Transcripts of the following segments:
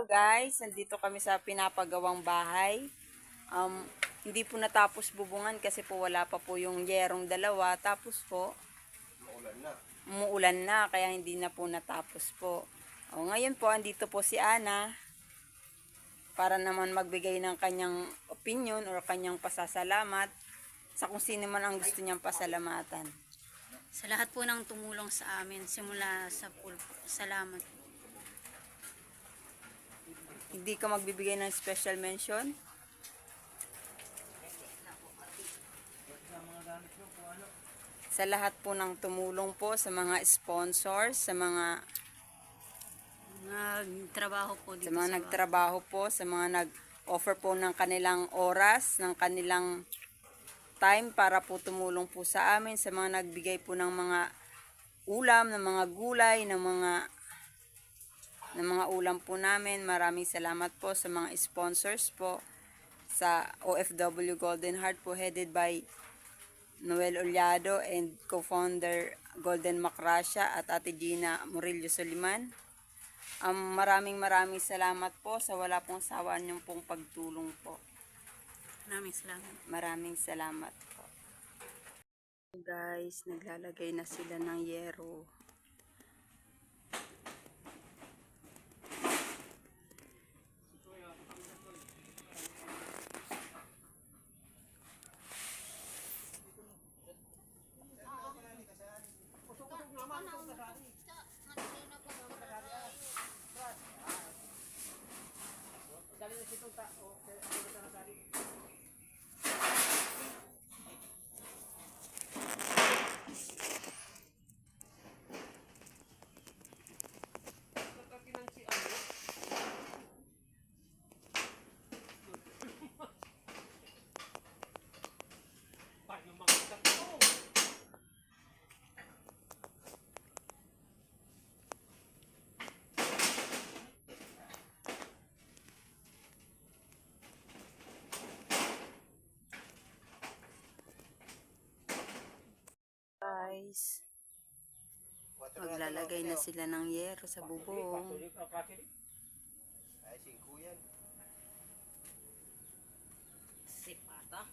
Guys, nandito kami sa pinapagawang bahay. Hindi po natapos bubungan kasi po wala pa po yung yerong dalawa. Tapos po, umuulan na kaya hindi na po natapos po. Ngayon po, andito po si Ana para naman magbigay ng kanyang opinion or kanyang pasasalamat sa kung sino man ang gusto niyang pasalamatan. Sa lahat po ng tumulong sa amin, simula sa pool po. Salamat. Hindi ka magbibigay ng special mention? Sa lahat po ng tumulong po, sa mga sponsors, sa mga Nagtrabaho po dito sa mga sa nagtrabaho po, sa mga nag-offer po ng kanilang oras, ng kanilang time para po tumulong po sa amin, sa mga nagbigay po ng mga ulam, ng mga gulay, ng mga ulam po namin. Maraming salamat po sa mga sponsors po, sa OFW Golden Heart po headed by Noel Ollado and co-founder Golden Macracia at Ate Gina Murillo Soliman. Maraming salamat po sa wala pong sawaan niyong pong pagtulong po. Maraming salamat. Maraming salamat po. Guys, naglalagay na sila ng yero. Guys, maglalagay na sila ng yero sa bubong. Ay, 5 yan. Sipata.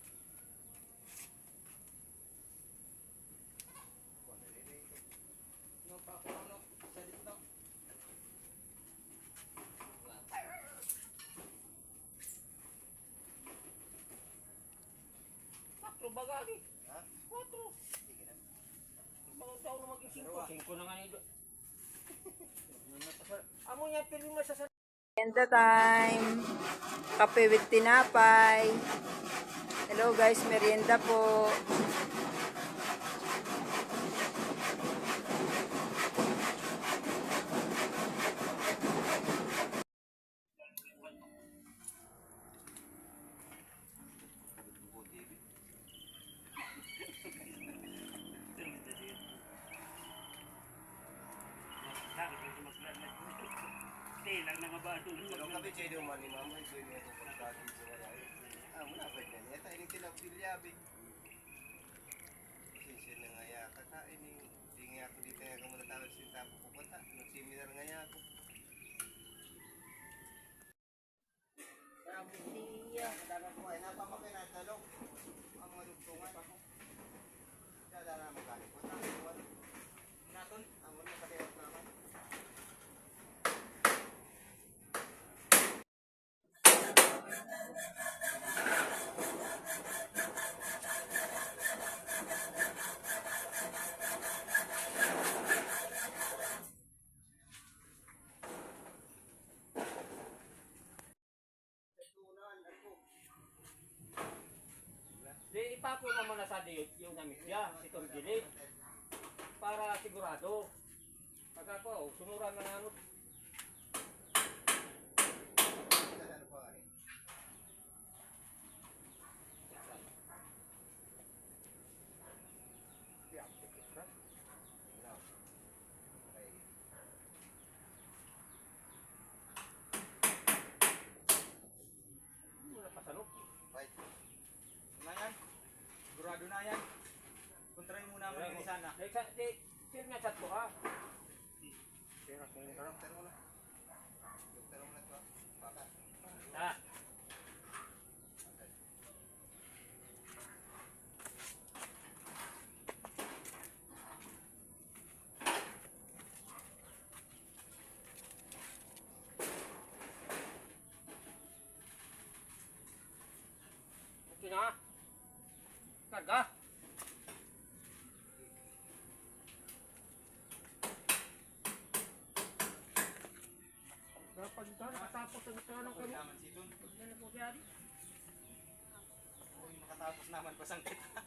Bagay. Ha? 4. Sige na. Ibang taon na maging 5. 5 na nga nito. Amo niya piling mo sa Merienda time. Kape with tinapay. Hello guys, merienda po. Pero kami siya yung mani mama, ito yung mga pagkakati sa marami. Muna pa dyan. Ito yung tinapilyabi. Sinsya na nga ya. Kakain yung, di nga ako dito nga kung matatawag sinta po pupunta. Nag-seminar nga ya ako. Kadagang ko ay napamakay na talong. Ang mga lugtungan ako. Dadara magaling ko. Naton, ang mga katiyot naman. Di ipapo naman na sa date yung namit niya, itong gilid. Para sigurado. Pagka ko, sunuran na nga. Ano pa nga rin? Wala pa sanok. Right. Na yan. Sigurado na yan. Kontrahin muna mo yung isa na. Sir nga chat ko ha. Doktor mo na. Doktor mo na ito. Karga. Dapat ito, nakatapos ang tanong ko. Naman si Dun. Ano po yan? Uy, makatapos naman pasang kita.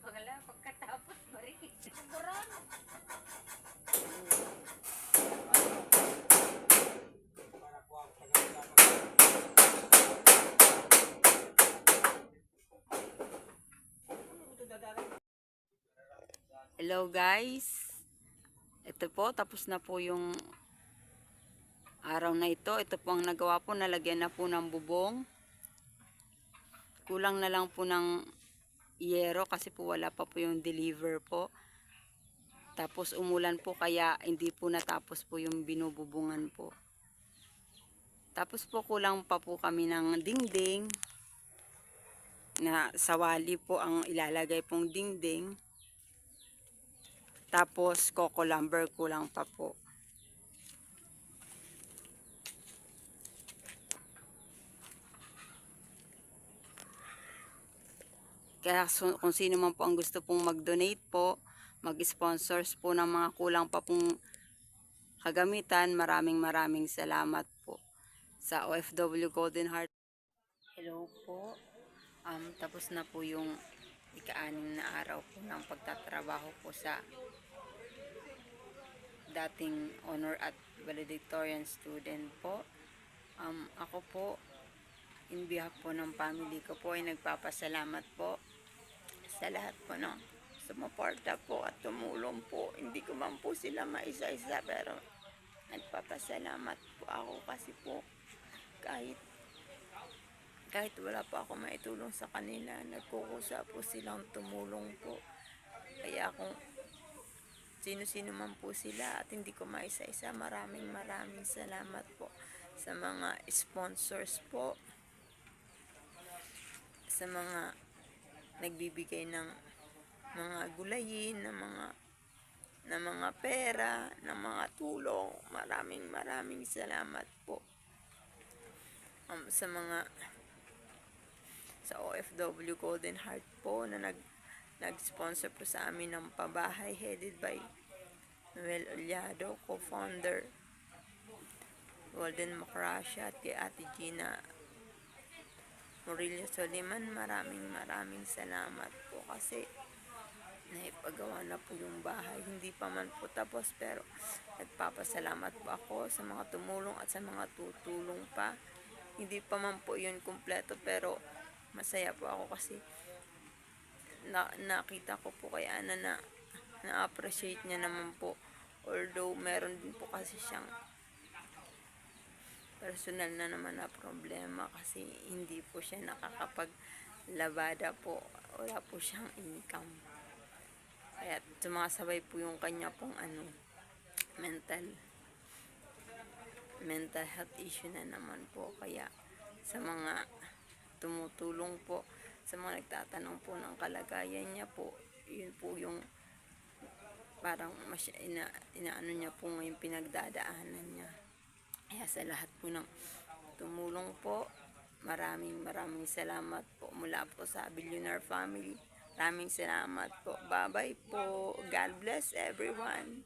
Wala, pagkatapos ba rin? Sigurado. Hello guys. Ito po, tapos na po yung araw na ito. Ito po ang nagawa po, nalagyan na po ng bubong. Kulang na lang po ng yero kasi po wala pa po yung deliver po. Tapos umulan po kaya hindi po natapos po yung binububungan po. Tapos po kulang pa po kami ng dingding. Na sawali po ang ilalagay pong dingding. Tapos coco lumber kulang pa po. Kaya kung sino man po ang gusto pong mag-donate po, mag-sponsors po ng mga kulang pa pong kagamitan, maraming salamat po sa OFW Golden Heart. Hello po. Tapos na po yung ika-anim na araw po ng pagtatrabaho po sa dating honor at valedictorian student po. Ako po, in behalf po ng family ko po ay nagpapasalamat po sa lahat po ng sumuporta po at tumulong po. Hindi ko man po sila maisa-isa pero nagpapasalamat po ako kasi po kahit wala pa ako maitulong sa kanila, nagkukusa po silang tumulong po. Kaya kung sino-sino man po sila at hindi ko maisa-isa, maraming salamat po sa mga sponsors po, sa mga nagbibigay ng mga gulayin, ng mga pera, ng mga tulong. Maraming salamat po sa OFW Golden Heart po na nag-sponsor po sa amin ng pabahay, headed by Noel Ollado, co-founder Golden Macracia, at kay Ate Gina Murillo Soliman. Maraming salamat po kasi naipagawa na po yung bahay. Hindi pa man po tapos pero nagpapasalamat po ako sa mga tumulong at sa mga tutulong pa. Hindi pa man po yun kumpleto pero masaya po ako kasi nakita ko po kay Ana na na-appreciate niya naman po. Although meron din po kasi siyang personal na naman na problema kasi hindi po siya nakakapaglabada po. Wala po siyang income. Kaya sumasabay po yung kanya pong mental health issue na naman po. Kaya sa mga tumutulong po, sa mga nagtatanong po ng kalagayan niya po, yun po yung parang inaano niya po ngayon pinagdadaanan niya. Kaya sa lahat po ng tumulong po, maraming salamat po mula po sa Billionaire family. Maraming salamat po. Bye-bye po. God bless everyone.